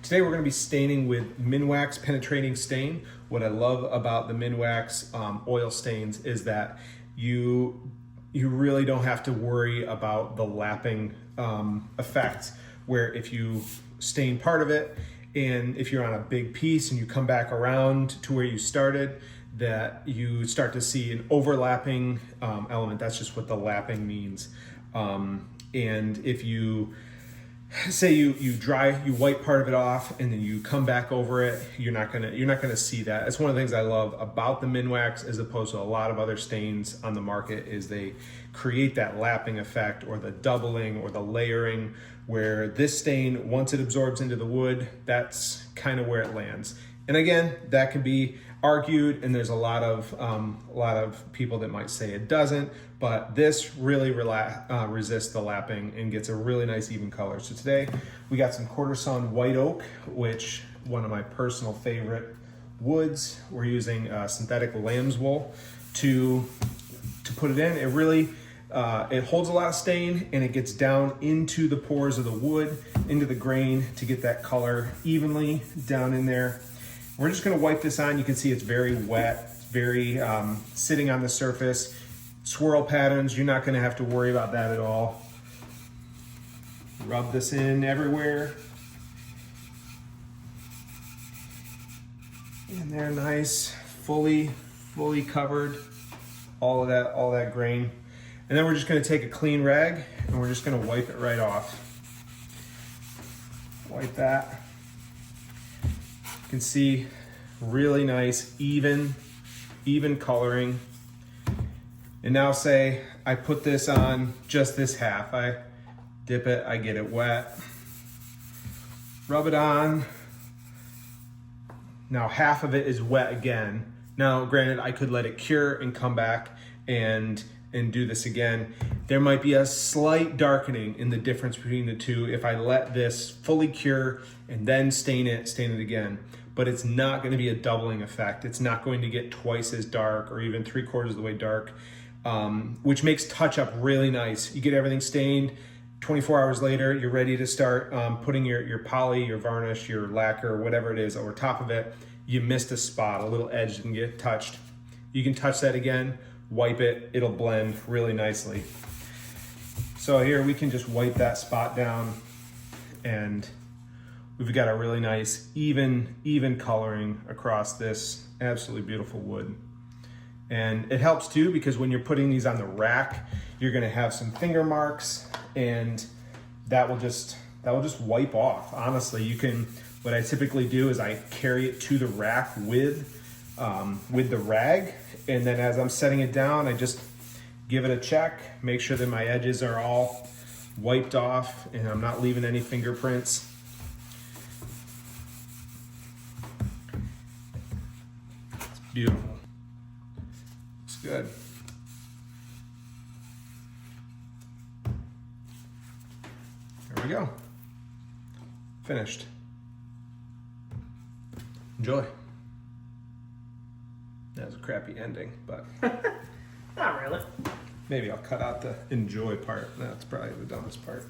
Today we're going to be staining with Minwax penetrating stain. What I love about the Minwax oil stains is that you really don't have to worry about the lapping effect, where if you stain part of it and if you're on a big piece and you come back around to where you started, that you start to see an overlapping element. That's just what the lapping means. And if you say you wipe part of it off and then you come back over it, you're not gonna see that. It's one of the things I love about the Minwax as opposed to a lot of other stains on the market, is they create that lapping effect or the doubling or the layering, where this stain, once it absorbs into the wood, that's kind of where it lands. And again, that can be argued, and there's a lot of people that might say it doesn't, but this really resists the lapping and gets a really nice even color. So today we got some quarter sawn white oak, which one of my personal favorite woods. We're using synthetic lamb's wool to put it in. It really it holds a lot of stain, and it gets down into the pores of the wood, into the grain, to get that color evenly down in there. We're just gonna wipe this on. You can see it's very wet, very sitting on the surface. Swirl patterns, you're not gonna have to worry about that at all. Rub this in everywhere. And they're nice, fully covered, all that grain. And then we're just gonna take a clean rag and we're just gonna wipe it right off. Wipe that. You can see really nice, even coloring. And now say I put this on just this half. I dip it, I get it wet. Rub it on. Now half of it is wet again. Now granted, I could let it cure and come back and do this again. There might be a slight darkening in the difference between the two if I let this fully cure and then stain it again. But it's not going to be a doubling effect. It's not going to get twice as dark or even 3/4 of the way dark, which makes touch up really nice. You get everything stained, 24 hours later, you're ready to start putting your poly, your varnish, your lacquer, whatever it is over top of it. You missed a spot, a little edge didn't get touched. You can touch that again, wipe it, it'll blend really nicely. So here we can just wipe that spot down, and we've got a really nice even coloring across this absolutely beautiful wood. And it helps too, because when you're putting these on the rack, you're gonna have some finger marks, and that will just wipe off. Honestly, what I typically do is I carry it to the rack with the rag, and then as I'm setting it down, I just give it a check, make sure that my edges are all wiped off and I'm not leaving any fingerprints. It's beautiful. It's good. There we go. Finished. Enjoy. That was a crappy ending, but Not really. maybe I'll cut out the enjoy part. That's probably the dumbest part.